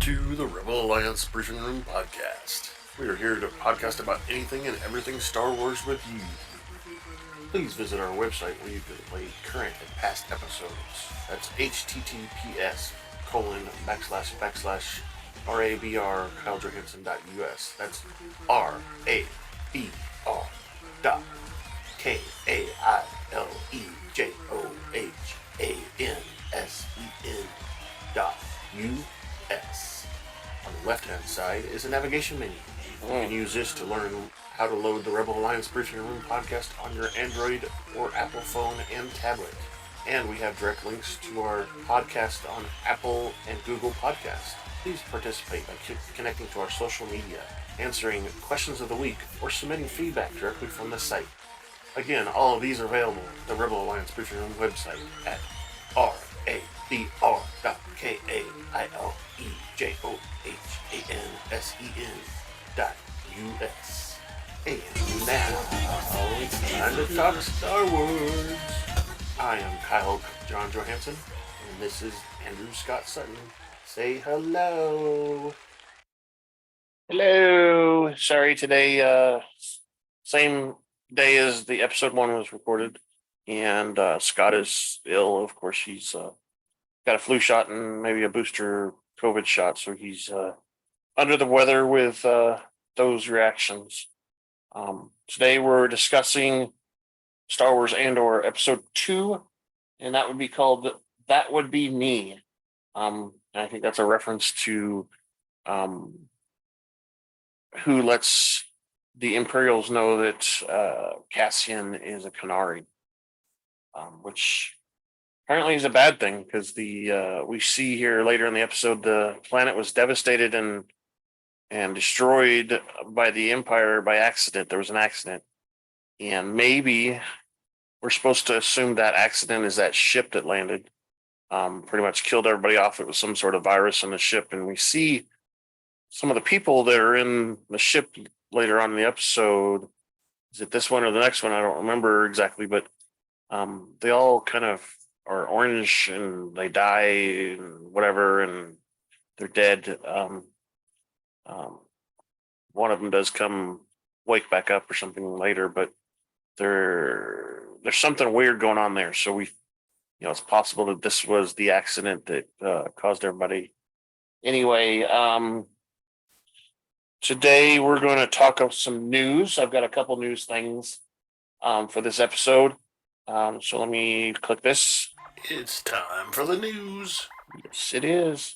to the Rebel Alliance Briefing Room podcast. We are here to podcast about anything and everything Star Wars with you. Please visit our website where you can play current and past episodes. That's https://RABR KyleJohansson.us. That's RABR KyleJohansson.us. On the left-hand side is a navigation menu. You can use this to learn how to load the Rebel Alliance Briefing Room podcast on your Android or Apple phone and tablet. And we have direct links to our podcast on Apple and Google Podcasts. Please participate by connecting to our social media, answering questions of the week, or submitting feedback directly from the site. Again, all of these are available at the Rebel Alliance Briefing Room website at rabr.keyohansen.us. And now, it's time to talk Star Wars. I am Kyle John Johansson, and this is Andrew Scott Sutton. Say hello. Hello. Sorry, today, same day as the episode 1 was recorded, and Scott is ill. Of course, he's got a flu shot and maybe a booster COVID shot, so he's under the weather with those reactions. Today we're discussing Star Wars Andor episode 2, and that would be called That Would Be Me. I think that's a reference to who lets the Imperials know that Cassian is a Kenari, which apparently is a bad thing because we see here later in the episode the planet was devastated and destroyed by the Empire by accident. There was an accident, and maybe we're supposed to assume that accident is that ship that landed, pretty much killed everybody off. It was some sort of virus in the ship, and we see some of the people that are in the ship later on in the episode. Is it this one or the next one? I don't remember exactly, but they all kind of are orange and they die and whatever, and they're dead. One of them does come wake back up or something later, but there's something weird going on there. So it's possible that this was the accident that caused everybody. Anyway, today we're going to talk of some news. I've got a couple news things for this episode. So let me click this. It's time for the news. Yes, it is.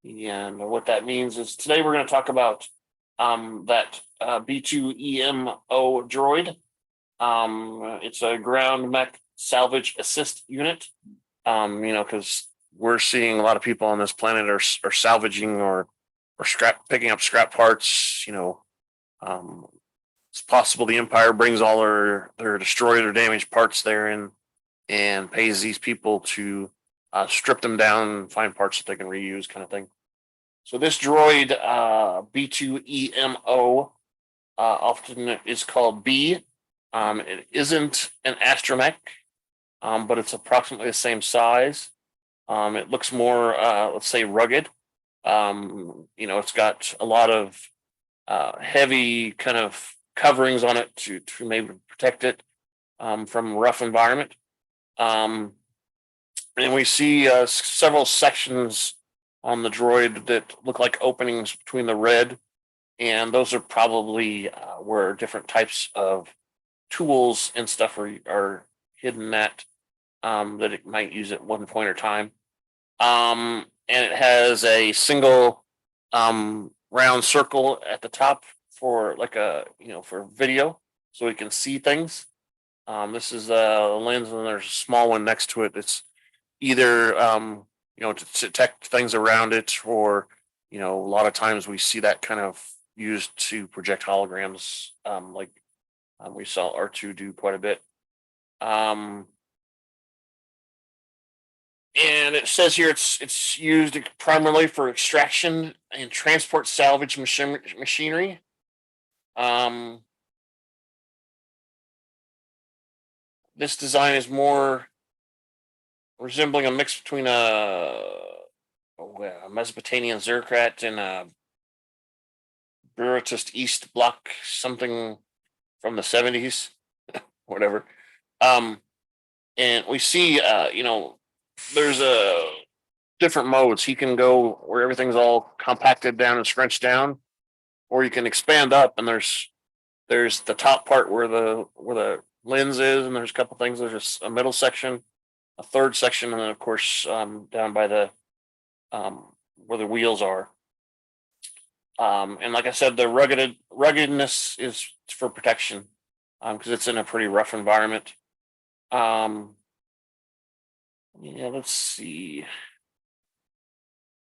And what that means is today we're going to talk about that B2EMO droid. It's a ground mech salvage assist unit. Because we're seeing a lot of people on this planet are salvaging or picking up scrap parts. It's possible the Empire brings all their destroyed or damaged parts there and pays these people to strip them down and find parts that they can reuse, kind of thing. So this droid, B2EMO, often is called B. It isn't an astromech, but it's approximately the same size. It looks more, let's say, rugged. It's got a lot of heavy kind of coverings on it to maybe protect it from a rough environment. And we see several sections on the droid that look like openings between the red, and those are probably where different types of tools and stuff are hidden at that it might use at one point or time. And it has a single round circle at the top for for video, so we can see things. This is a lens, and there's a small one next to it. It's either to detect things around it, or a lot of times we see that kind of used to project holograms, we saw R2 do quite a bit. And it says here it's used primarily for extraction and transport salvage machinery. This design is more resembling a mix between a Mesopotamian Zerkrat and Bureautist East Block something from the 70s, whatever. Um, and we see, there's a different modes. He can go where everything's all compacted down and scrunched down, or you can expand up. And there's the top part where the lens is, and there's a couple things. There's just a middle section, a third section, and then of course down by the where the wheels are. And like I said, the ruggedness is for protection because it's in a pretty rough environment. Yeah, let's see.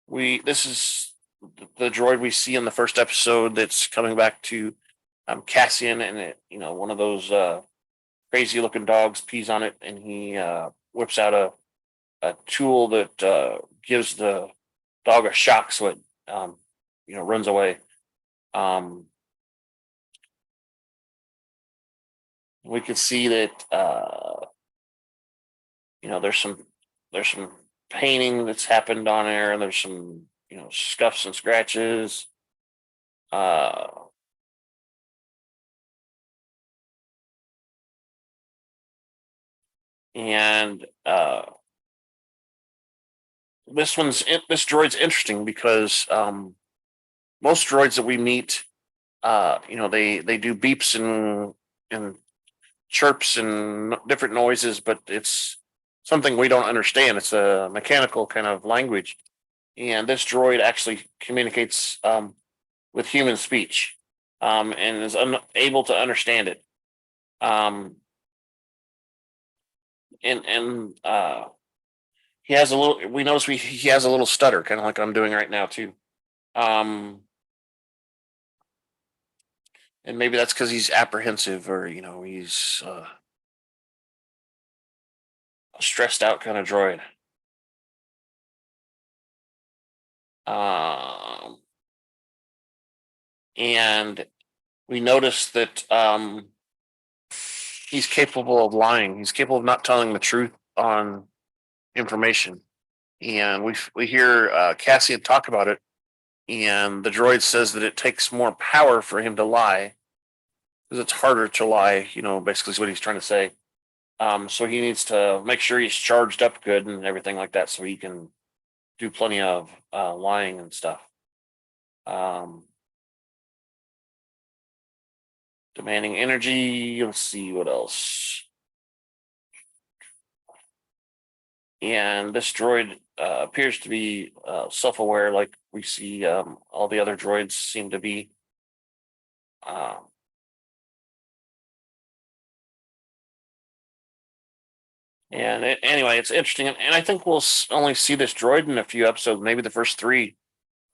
This is the droid we see in the first episode that's coming back to Cassian, and one of those crazy looking dogs pees on it, and he whips out a tool that gives the dog a shock, so it runs away. We can see that there's some painting that's happened on there, and there's some scuffs and scratches. And this droid's interesting because most droids that we meet, they do beeps and chirps and different noises, but it's something we don't understand. It's a mechanical kind of language, and this droid actually communicates with human speech and is unable to understand it. And he has a little. We notice he has a little stutter, kind of like I'm doing right now too. And maybe that's because he's apprehensive, or he's a stressed out kind of droid. And we notice that he's capable of lying. He's capable of not telling the truth on information. And we hear Cassian talk about it, and the droid says that it takes more power for him to lie because it's harder to lie. Basically is what he's trying to say. So he needs to make sure he's charged up good and everything like that, so he can do plenty of lying and stuff. Demanding energy. Let's see what else. And this droid appears to be self-aware, like we see all the other droids seem to be. Anyway, it's interesting, and I think we'll only see this droid in a few episodes, maybe the first three,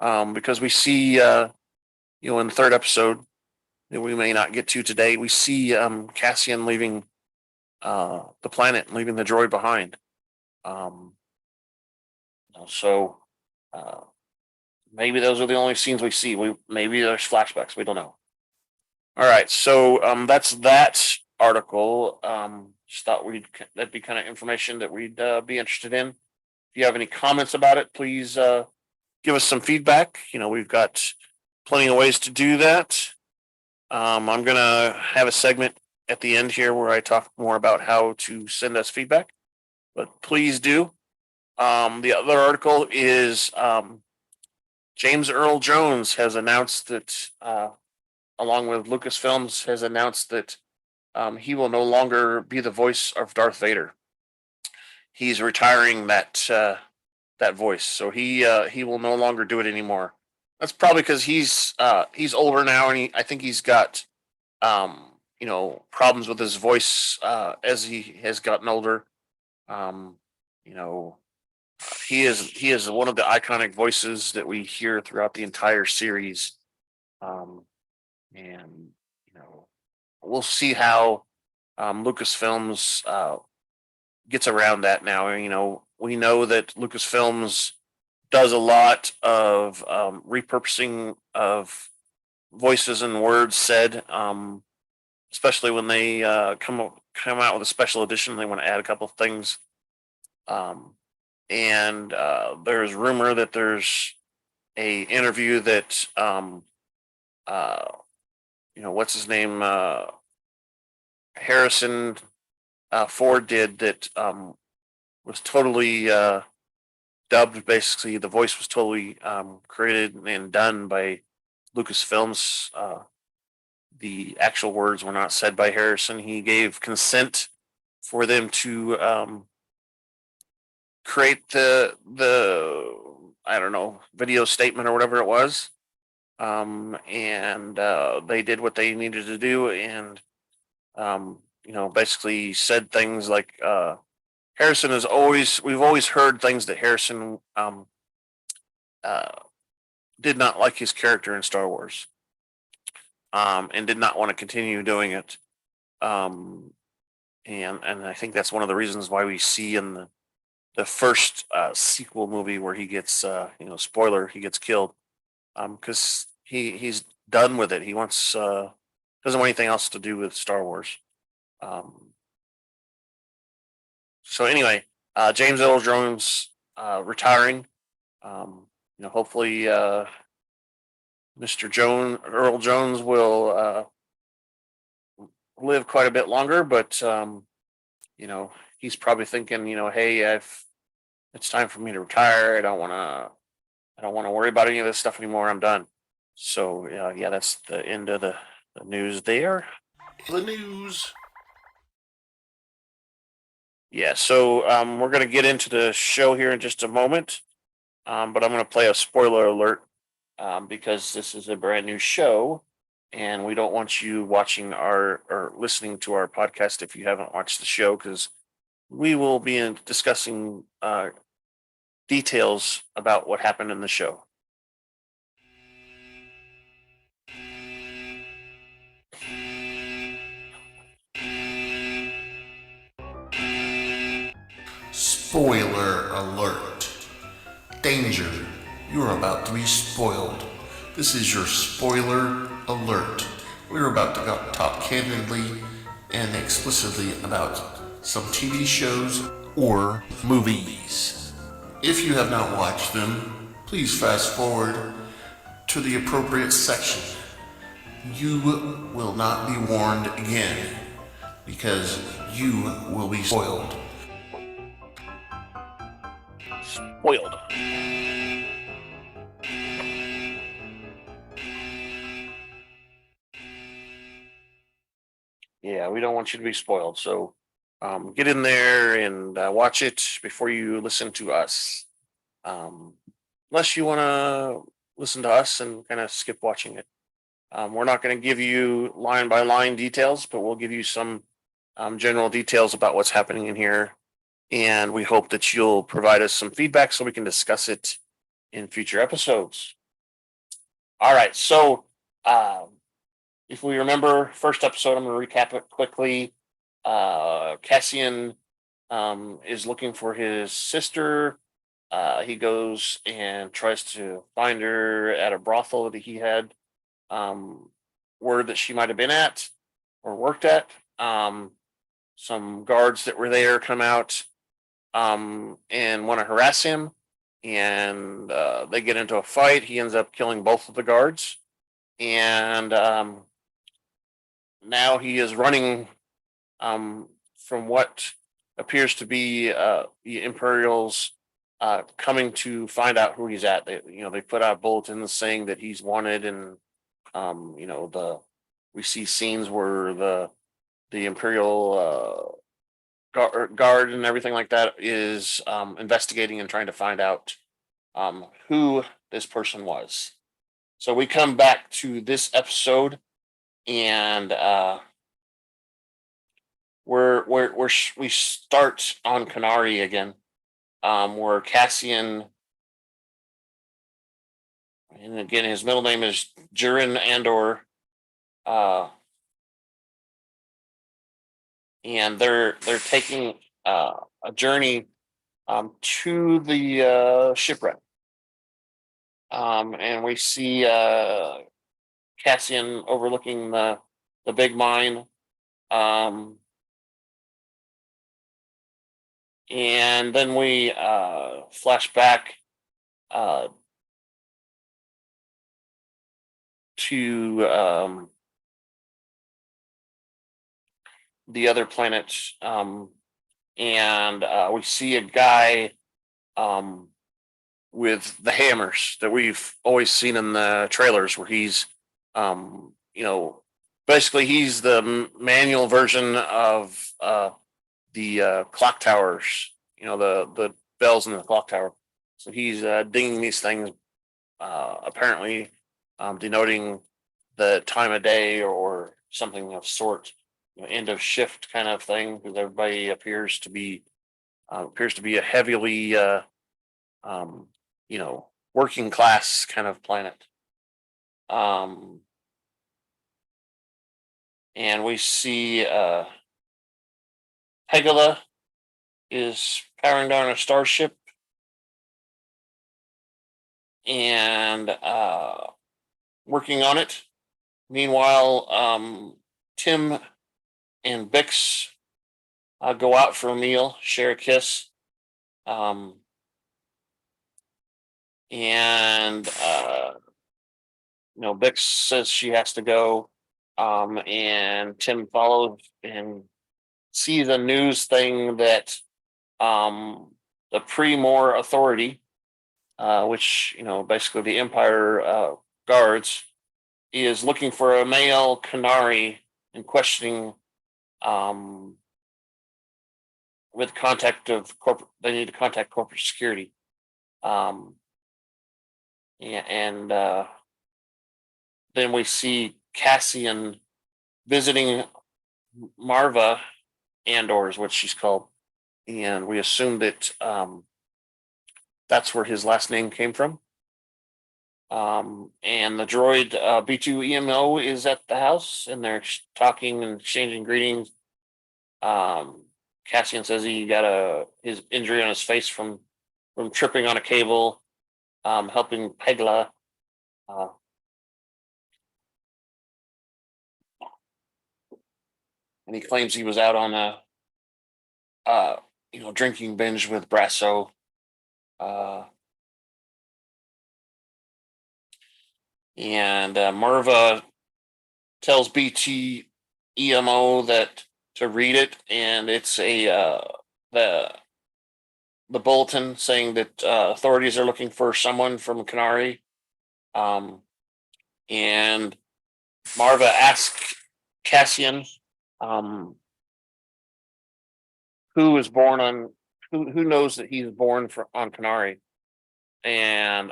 because we see, in the third episode that we may not get to today, we see Cassian leaving the planet and leaving the droid behind. So maybe those are the only scenes we see. Maybe there's flashbacks. We don't know. All right, so that's that article. Just thought that'd be kind of information that we'd be interested in. If you have any comments about it, please give us some feedback. We've got plenty of ways to do that. I'm gonna have a segment at the end here where I talk more about how to send us feedback, but please do. The other article is James Earl Jones has announced that, along with Lucasfilms, has announced that he will no longer be the voice of Darth Vader. He's retiring that voice, so he will no longer do it anymore. That's probably because he's older now, and I think he's got problems with his voice as he has gotten older. He is one of the iconic voices that we hear throughout the entire series, and we'll see how Lucasfilms gets around that now. We know that Lucasfilms does a lot of repurposing of voices and words said, especially when they come out with a special edition. They want to add a couple of things. and there's rumor that there's a interview that uh, what's his name, Harrison Ford did, that was totally dubbed. Basically, the voice was totally created and done by Lucasfilms. The actual words were not said by Harrison. He gave consent for them to create the I don't know, video statement or whatever it was. And they did what they needed to do, and basically said things like Harrison is always we've always heard things that Harrison uh, did not like his character in Star Wars, and did not want to continue doing it. Um, and I think that's one of the reasons why we see in the first sequel movie where he gets spoiler, he gets killed, because he's done with it. He wants doesn't want anything else to do with Star Wars. Um, so anyway, James Earl Jones retiring. Hopefully, Mr. Earl Jones will live quite a bit longer, but he's probably thinking, hey, it's time for me to retire. I don't want to worry about any of this stuff anymore. I'm done. So yeah, that's the end of the news there. The news. Yeah, so we're going to get into the show here in just a moment, but I'm going to play a spoiler alert because this is a brand new show, and we don't want you watching or listening to our podcast if you haven't watched the show, because we will be discussing details about what happened in the show. Spoiler alert. Danger. You're about to be spoiled. This is your spoiler alert. We're about to talk candidly and explicitly about some TV shows or movies. If you have not watched them, please fast forward to the appropriate section. You will not be warned again because you will be spoiled. Spoiled. Yeah, we don't want you to be spoiled. So get in there and watch it before you listen to us. Unless you want to listen to us and kind of skip watching it. We're not going to give you line by line details, but we'll give you some general details about what's happening in here. And we hope that you'll provide us some feedback so we can discuss it in future episodes. All right. So if we remember first episode, I'm going to recap it quickly. Cassian is looking for his sister. He goes and tries to find her at a brothel that he had word that she might have been at or worked at. Some guards that were there come out and want to harass him, and they get into a fight. He ends up killing both of the guards, and now he is running from what appears to be the Imperials coming to find out who he's at. They put out bulletins saying that he's wanted, and we see scenes where the Imperial guard and everything like that is investigating and trying to find out who this person was. So we come back to this episode, and we start on Canary again, where Cassian, and again his middle name is Jurin Andor, and they're taking a journey to the shipwreck, and we see Cassian overlooking the big mine. And then we flash back to the other planet, and we see a guy with the hammers that we've always seen in the trailers, where he's, basically he's the manual version of the clock towers, the bells in the clock tower. So he's dinging these things, apparently denoting the time of day or something of sort, end of shift kind of thing, because everybody appears to be a heavily um, working class kind of planet. Um, and we see Pegala is powering down a starship, and working on it. Meanwhile, Tim and Bix go out for a meal, share a kiss. And Bix says she has to go. And Tim follows and sees a news thing that the Pre-More Authority, which basically the Empire guards, is looking for a male Canary and questioning with contact of corporate. They need to contact corporate security. And then we see Cassian visiting Marva, Andor is what she's called, and we assume that that's where his last name came from. And the droid B2EMO is at the house, and they're talking and exchanging greetings. Cassian says he got his injury on his face from tripping on a cable, helping Pegla. And he claims he was out on a drinking binge with Brasso. And Marva tells BT-EMO that to read it, and it's the bulletin saying that authorities are looking for someone from Canary. And Marva asks Cassian who was born on who knows that he's born on Canary, and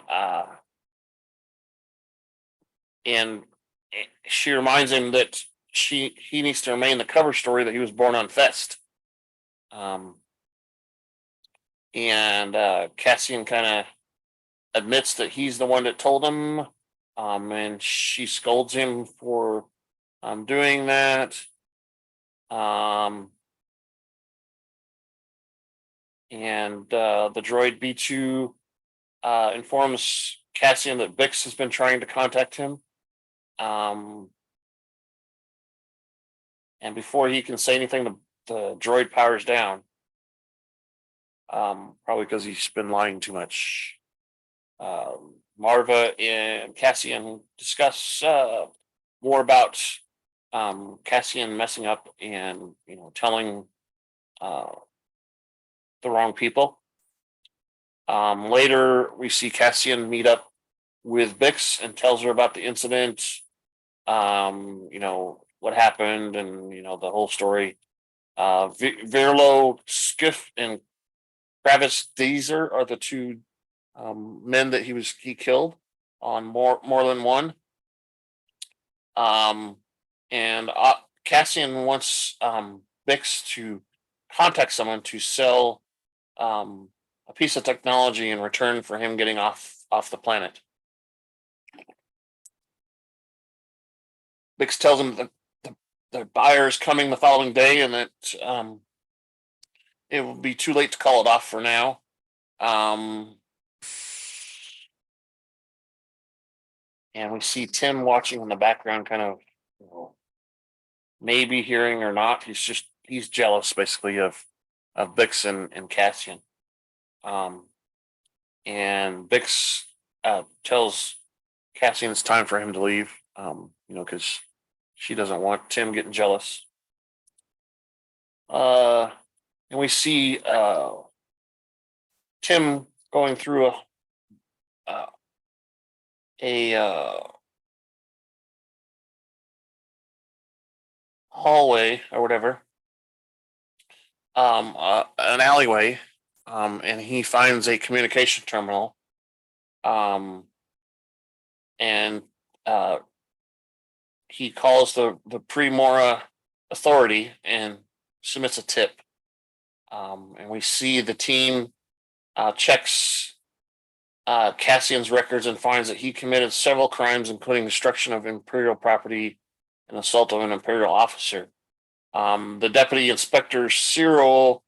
she reminds him that he needs to remain the cover story that he was born on Fest. And Cassian kind of admits that he's the one that told him, and she scolds him for doing that. And the droid B2 informs Cassian that Bix has been trying to contact him. And before he can say anything, the droid powers down. Probably because he's been lying too much. Marva and Cassian discuss more about Cassian messing up and telling the wrong people. Later, we see Cassian meet up with Bix and tells her about the incident. What happened, and the whole story. Verlo Skiff and Travis Deezer are the two men that he killed on Moreland 1. And Cassian wants Bix to contact someone to sell a piece of technology in return for him getting off the planet. Bix tells him that the buyer is coming the following day, and that it will be too late to call it off for now. And we see Tim watching in the background, kind of maybe hearing or not. He's jealous, basically, of Bix and Cassian. And Bix tells Cassian it's time for him to leave. Because she doesn't want Tim getting jealous. And we see Tim going through a hallway or whatever, an alleyway, and he finds a communication terminal, and he calls the Primora authority and submits a tip. And we see the team checks Cassian's records and finds that he committed several crimes, including destruction of Imperial property and assault of an Imperial officer. The deputy inspector Cyril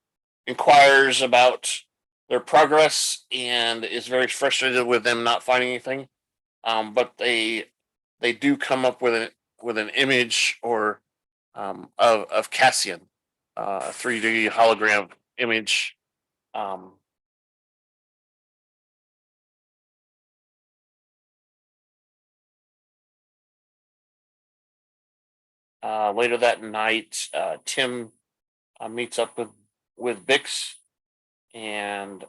inquires about their progress and is very frustrated with them not finding anything. But they do come up with an image or of Cassian, a 3D hologram image. Later that night, Tim meets up with Bix, and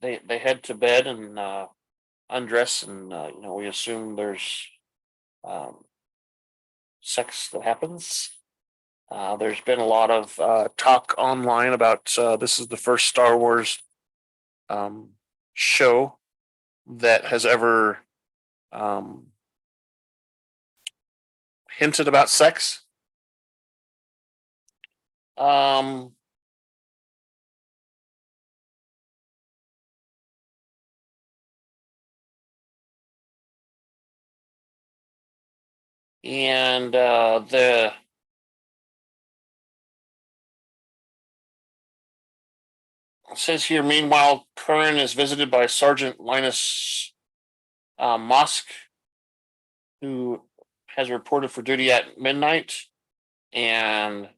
they head to bed and undress, and we assume there's sex that happens. There's been a lot of talk online about this is the first Star Wars show that has ever hinted about sex. And the it says here, meanwhile, Curran is visited by Sergeant Linus Mosk, who has reported for duty at midnight. And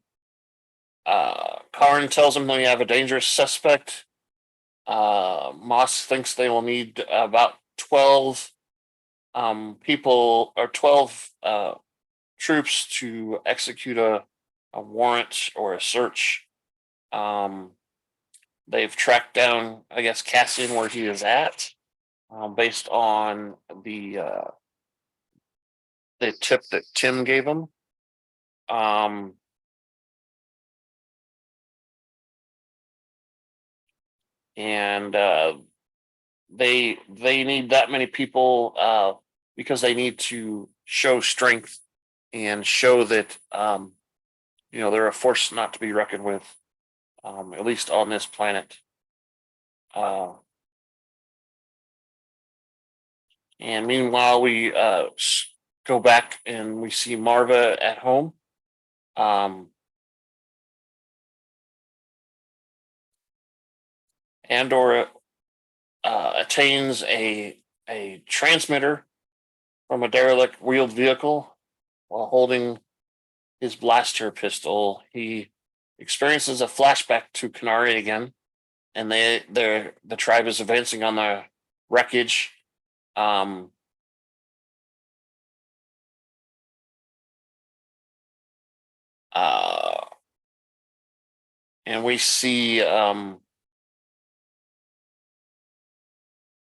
Curran tells him they have a dangerous suspect. Mosk thinks they will need about 12 people or 12 troops to execute a warrant or a search. They've tracked down, I guess, Cassian where he is at, based on the tip that Tim gave him. And they need that many people because they need to show strength and show that they're a force not to be reckoned with, at least on this planet. And meanwhile, we go back and we see Marva at home. Andor attains a transmitter from a derelict wheeled vehicle while holding his blaster pistol. He experiences a flashback to Canary again, and the tribe is advancing on the wreckage. And we see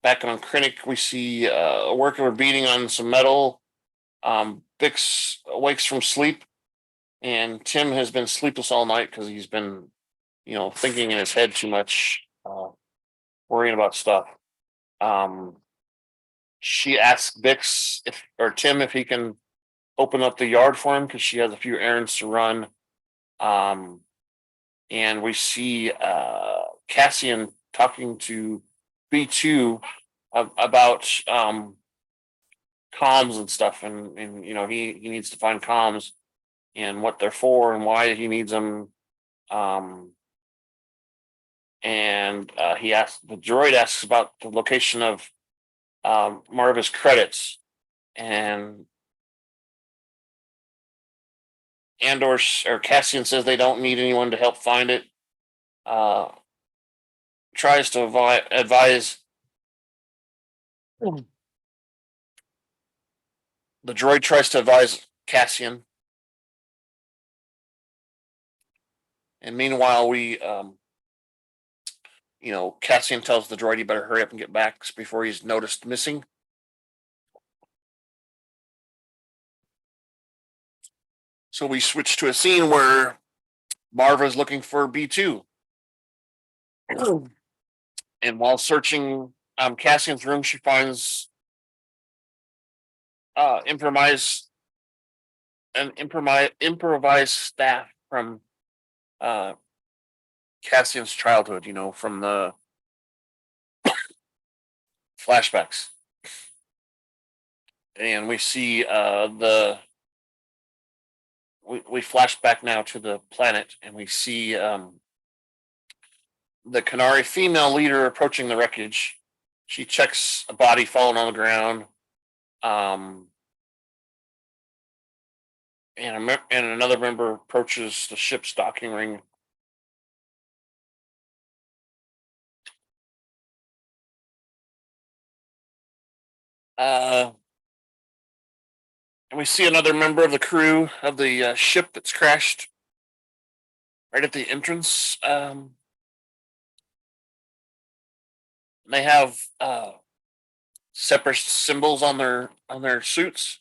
back on Krennic, we see a worker beating on some metal. Bix awakes from sleep, and Tim has been sleepless all night because he's been, thinking in his head too much, worrying about stuff. She asks Bix Tim if he can open up the yard for him because she has a few errands to run. And we see Cassian talking to B2 about comms and stuff, and he needs to find comms and what they're for and why he needs them. And the droid asks about the location of Marva's credits, and Andor or Cassian says they don't need anyone to help find it. Tries to advise the droid tries to advise Cassian, and meanwhile Cassian tells the droid he better hurry up and get back before he's noticed missing. So we switch to a scene where Marva's looking for B2. And while searching Cassian's room, she finds improvised staff from Cassian's childhood, from the flashbacks. And we see we flash back now to the planet, and we see the Kenari female leader approaching the wreckage. She checks a body falling on the ground. And another member approaches the ship's docking ring. And we see another member of the crew of the ship that's crashed right at the entrance. They have separate symbols on their suits.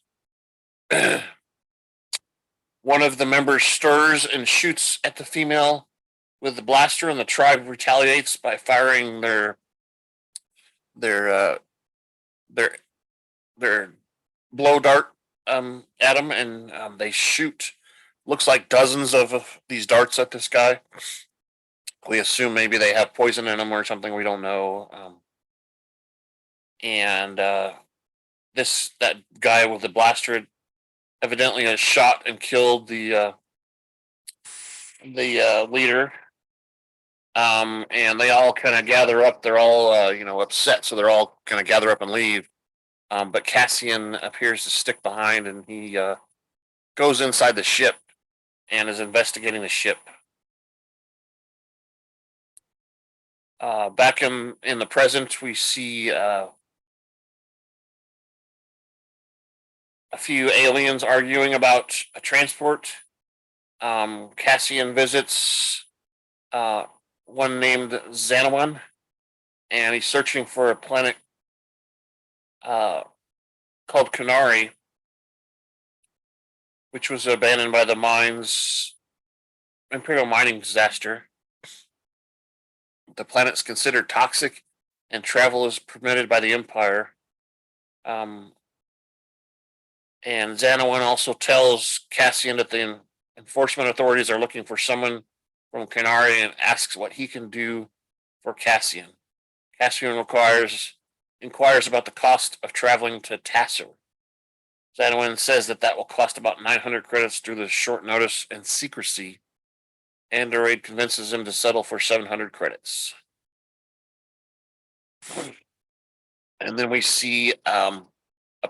One of the members stirs and shoots at the female with the blaster, and the tribe retaliates by firing their blow dart at him, and they shoot. Looks like dozens of these darts at this guy. We assume maybe they have poison in them or something. We don't know. And that guy with the blaster evidently has shot and killed the leader. And they all kind of gather up. They're all upset, so they're all kind of gather up and leave. But Cassian appears to stick behind, and he goes inside the ship and is investigating the ship. Back in the present, we see a few aliens arguing about a transport. Cassian visits one named Xanawan, and he's searching for a planet called Kenari, which was abandoned by the Imperial mining disaster. The planet's considered toxic, and travel is permitted by the Empire. And Xanawan also tells Cassian that the enforcement authorities are looking for someone from Kenari and asks what he can do for Cassian. Cassian inquires about the cost of traveling to Tassel. Xanawan says that will cost about 900 credits due to short notice and secrecy. Android convinces him to settle for 700 credits. And then we see a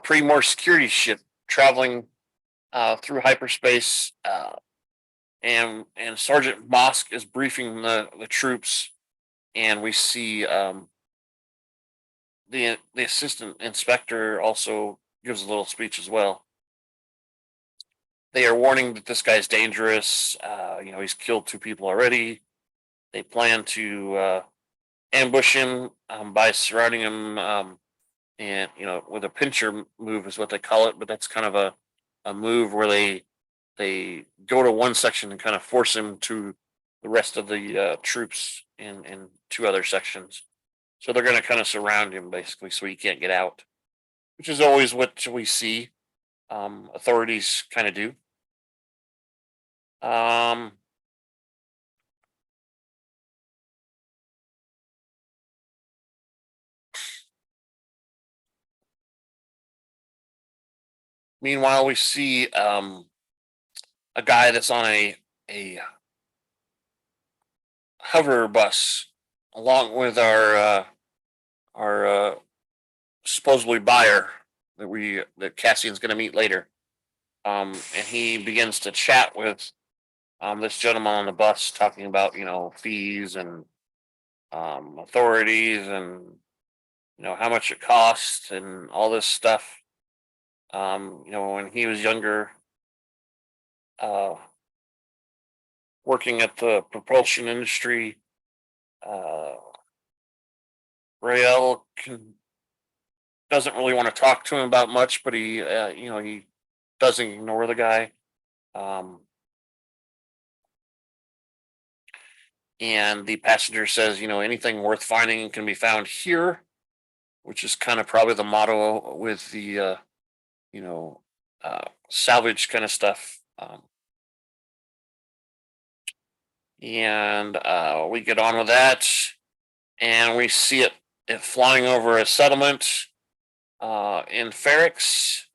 pre-Morse security ship traveling through hyperspace, and Sergeant Mosk is briefing the troops, and we see the assistant inspector also gives a little speech as well. They are warning that this guy's dangerous. He's killed 2 people already. They plan to ambush him by surrounding him, and with a pincher move is what they call it. But that's kind of a move where they go to one section and kind of force him to the rest of the troops in 2 other sections. So they're going to kind of surround him basically, so he can't get out, which is always what we see authorities kind of do. Meanwhile, we see a guy that's on a hover bus along with our supposedly buyer that Cassian's going to meet later. And he begins to chat with this gentleman on the bus, talking about fees and authorities and how much it costs and all this stuff. When he was younger, uh, working at the propulsion industry, uh, Rael doesn't really want to talk to him about much, but he doesn't ignore the guy. Um, and the passenger says, anything worth finding can be found here, which is kind of probably the motto with the you know salvage kind of stuff. And we get on with that, and we see it flying over a settlement in Ferrix,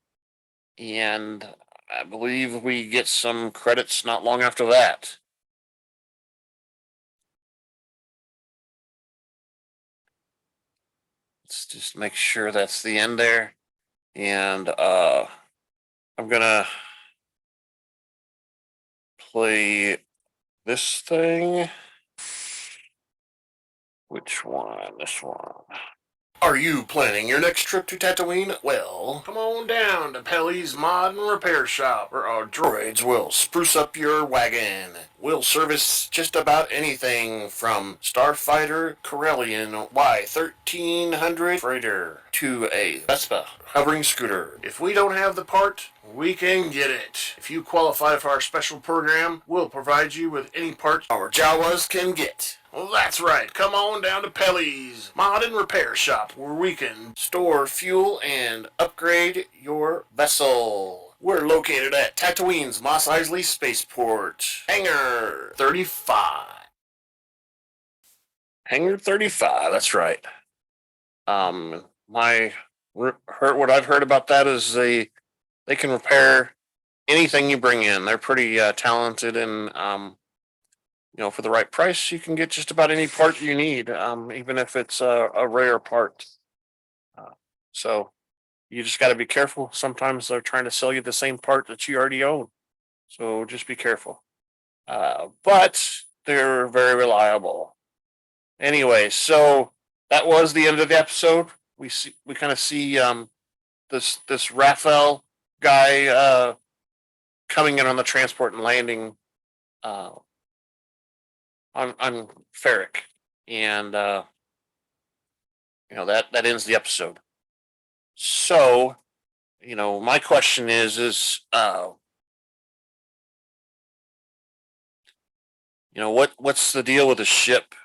and I believe we get some credits not long after that. Let's just make sure that's the end there. And I'm gonna play this thing. Which one? This one. Are you planning your next trip to Tatooine? Well, come on down to Pelly's Mod and Repair Shop, where our droids will spruce up your wagon. We'll service just about anything from Starfighter Corellian Y1300 freighter to a Vespa hovering scooter. If we don't have the part, we can get it. If you qualify for our special program, we'll provide you with any part our Jawas can get. Well, that's right. Come on down to Pelly's Mod and Repair Shop, where we can store fuel and upgrade your vessel. We're located at Tatooine's Mos Eisley Spaceport, Hangar 35. Hangar 35. That's right. What I've heard about that is they can repair anything you bring in. They're pretty talented, and for the right price, you can get just about any part you need, even if it's a rare part. So you just got to be careful. Sometimes they're trying to sell you the same part that you already own. So just be careful. But they're very reliable. Anyway, so that was the end of the episode. We kind of see this Raphael guy coming in on the transport and landing on Ferric, and that ends the episode. So, my question is what's the deal with the ship,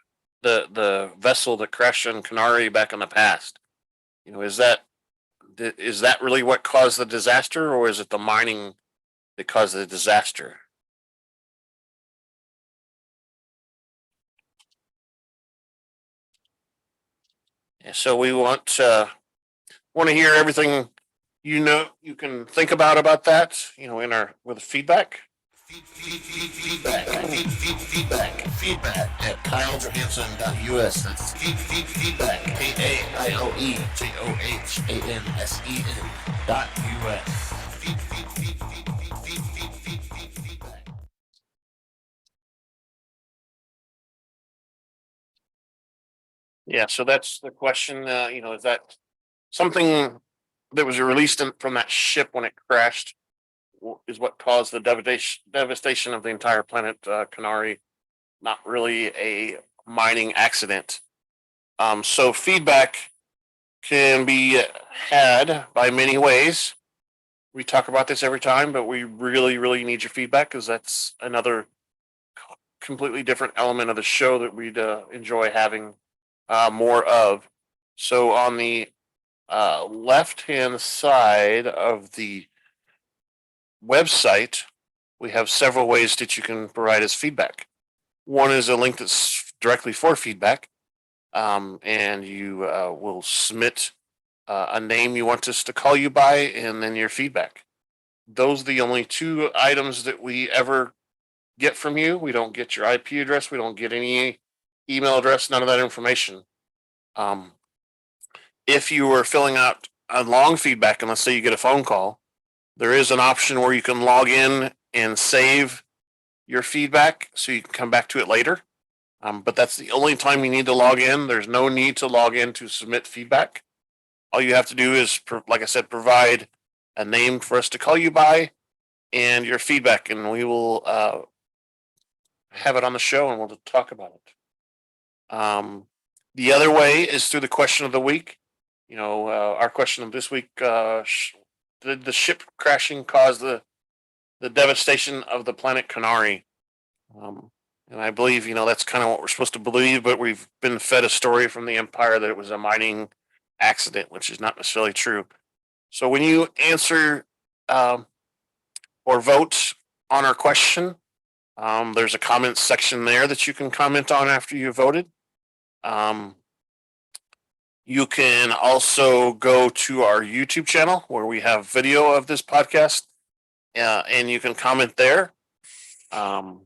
the vessel that crashed on Canary back in the past? Is that really what caused the disaster, or is it the mining that caused the disaster? And so we want to hear everything you can think about that. In our with feedback. Feedback at KyleJohansson.us. That's feedback, KyleJohansen.us. Yeah, so that's the question. Is that something that was released from that ship when it crashed is what caused the devastation of the entire planet Canary? Not really a mining accident. So feedback can be had by many ways. We talk about this every time, but we really, really need your feedback, because that's another completely different element of the show that we'd enjoy having more of. So on the left-hand side of the website, we have several ways that you can provide us feedback. One is a link that's directly for feedback, and you will submit a name you want us to call you by, and then your feedback. Those are the only two items that we ever get from you. We don't get your IP address. We don't get any email address. None of that information. If you were filling out a long feedback, and let's say you get a phone call, There is an option where you can log in and save your feedback so you can come back to it later. But that's the only time you need to log in. There's no need to log in to submit feedback. All you have to do is, like I said, provide a name for us to call you by and your feedback, and we will have it on the show and we'll talk about it. The other way is through the question of the week. Our question of this week: did the ship crashing cause the devastation of the planet Canary? And I believe that's kind of what we're supposed to believe, but we've been fed a story from the Empire that it was a mining accident, which is not necessarily true. So when you answer or vote on our question, there's a comment section there that you can comment on after you voted. You can also go to our YouTube channel where we have video of this podcast, and you can comment there. And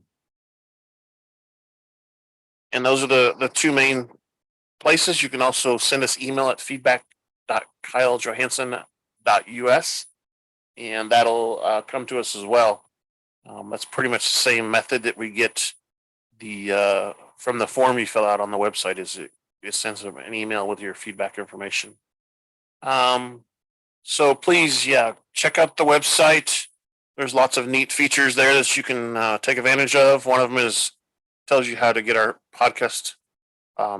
those are the two main places. You can also send us email at feedback.kylejohansson.us, and that'll come to us as well. That's pretty much the same method that we get from the form you fill out on the website. It sends an email with your feedback information. So please, check out the website. There's lots of neat features there that you can take advantage of. One of them tells you how to get our podcast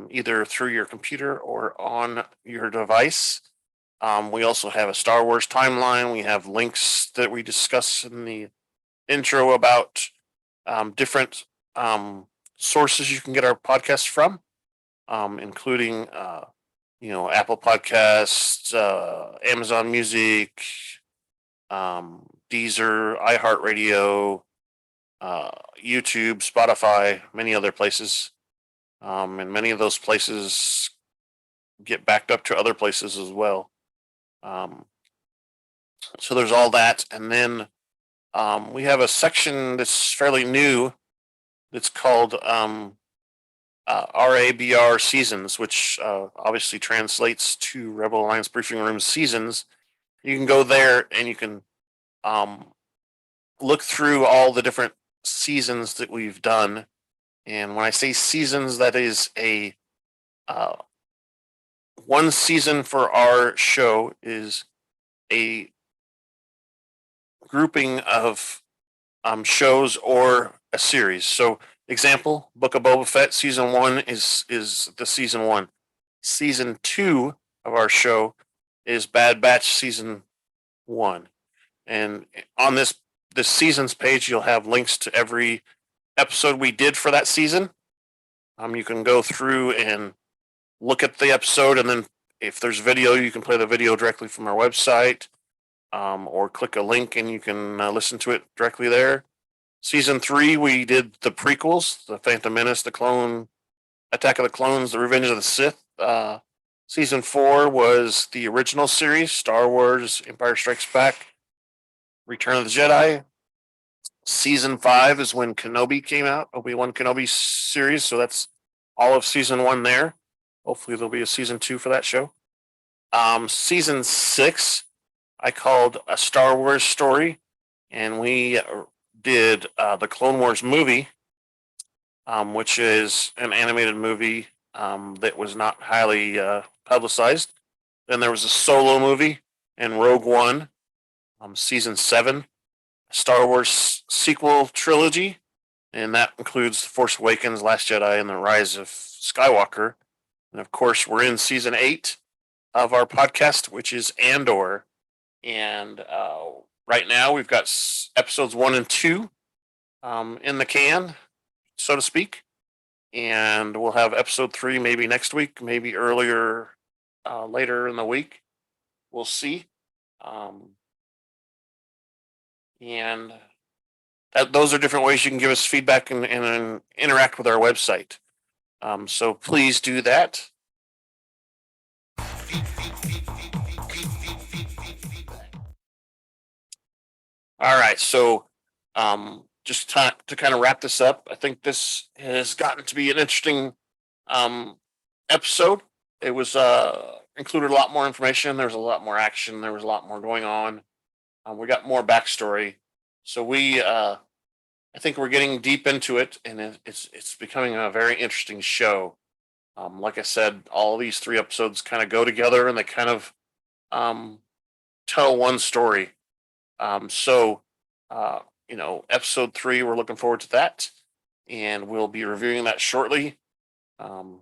either through your computer or on your device. We also have a Star Wars timeline. We have links that we discuss in the intro about different sources you can get our podcast from, including Apple Podcasts, Amazon Music, Deezer, iHeartRadio, YouTube, Spotify, many other places. And many of those places get backed up to other places as well. So there's all that. And then we have a section that's fairly new that's called RABR Seasons, which obviously translates to Rebel Alliance Briefing Room Seasons. You can go there and you can look through all the different seasons that we've done. And when I say seasons, that is a one season for our show is a grouping of shows or a series. So, example, Book of Boba Fett season 1 is the season 1. Season 2 of our show is Bad Batch season 1. And on this seasons page, you'll have links to every episode we did for that season. You can go through and look at the episode, and then if there's video, you can play the video directly from our website, or click a link and you can listen to it directly there. Season 3, we did the prequels: The Phantom Menace, The Clone, Attack of the Clones, The Revenge of the Sith. Season 4 was the original series: Star Wars, Empire Strikes Back, Return of the Jedi. Season 5 is when Kenobi came out, Obi-Wan Kenobi series. So that's all of season 1 there. Hopefully there'll be a season 2 for that show. Season 6, I called A Star Wars Story, and we did the Clone Wars movie, which is an animated movie that was not highly publicized. Then there was a solo movie and Rogue One, season 7, Star Wars sequel trilogy, and that includes The Force Awakens, Last Jedi, and The Rise of Skywalker. And of course, we're in season 8 of our podcast, which is Andor. And right now, we've got episodes 1 and 2 in the can, so to speak. And we'll have episode 3 maybe next week, maybe later in the week. We'll see. And those are different ways you can give us feedback and interact with our website. So please do that. All right, so just to kind of wrap this up, I think this has gotten to be an interesting episode. It was included a lot more information. There was a lot more action. There was a lot more going on. We got more backstory, so I think we're getting deep into it, and it's becoming a very interesting show. Like I said, all these 3 episodes kind of go together, and they kind of um, tell one story. So, uh, episode 3, we're looking forward to that, and we'll be reviewing that shortly. Um,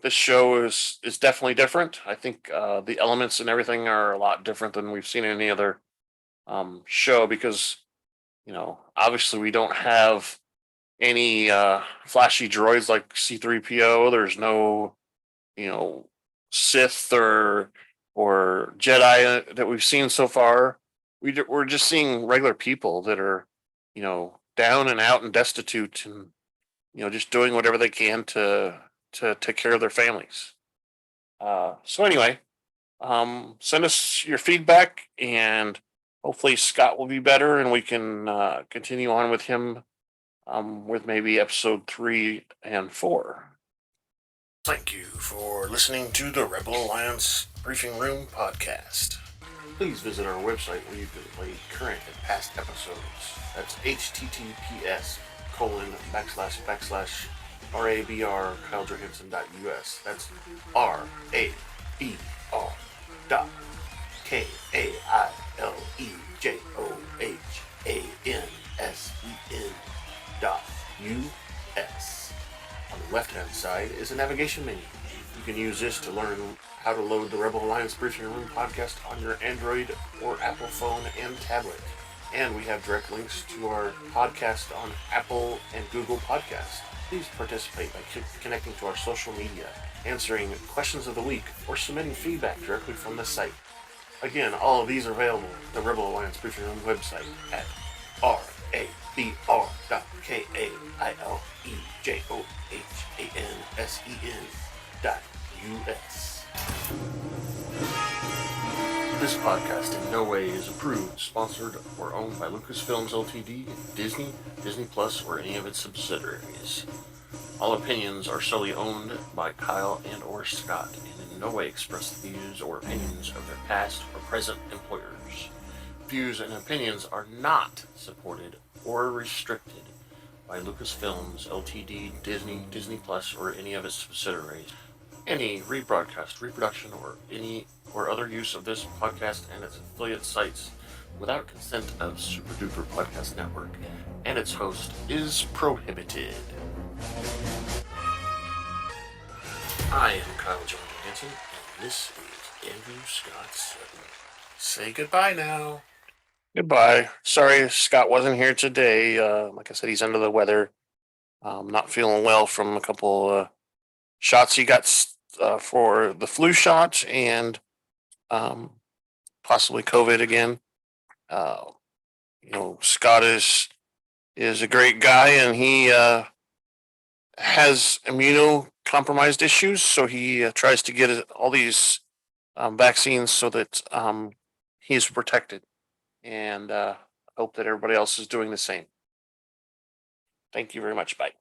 this show is definitely different. I think the elements and everything are a lot different than we've seen in any other show because obviously we don't have any flashy droids like C3PO. There's no you know Sith or Jedi that we've seen so far. We're just seeing regular people that are down and out and destitute and just doing whatever they can to take care of their families. So anyway, send us your feedback, and hopefully Scott will be better, and we can continue on with him with maybe episode 3 and 4. Thank you for listening to the Rebel Alliance Briefing Room podcast. Please visit our website where you can play current and past episodes. That's https://RABR KyleJohansson.us. That's RABR.KyleJohansson.us. On the left-hand side is a navigation menu. You can use this to learn how to load the Rebel Alliance Briefing Room podcast on your Android or Apple phone and tablet. And we have direct links to our podcast on Apple and Google Podcasts. Please participate by connecting to our social media, answering questions of the week, or submitting feedback directly from the site. Again, all of these are available at the Rebel Alliance Briefing Room website at RABR.KyleJohansson.us. This podcast in no way is approved, sponsored, or owned by Lucasfilms Ltd., Disney, Disney Plus, or any of its subsidiaries. All opinions are solely owned by Kyle and or Scott, and in no way express the views or opinions of their past or present employers. Views and opinions are not supported or restricted by Lucasfilms Ltd., Disney, Disney Plus, or any of its subsidiaries. Any rebroadcast, reproduction, or other use of this podcast and its affiliate sites without consent of Super Duper Podcast Network and its host is prohibited. I am Kyle Johansson, and this is Andrew Scott Sutton. Say goodbye now. Goodbye. Sorry Scott wasn't here today. Like I said, he's under the weather. Not feeling well from a couple shots he got for the flu shot and possibly COVID again. Scott is a great guy, and he has immunocompromised issues, so he tries to get all these vaccines so that he's protected. And I hope that everybody else is doing the same. Thank you very much. Bye.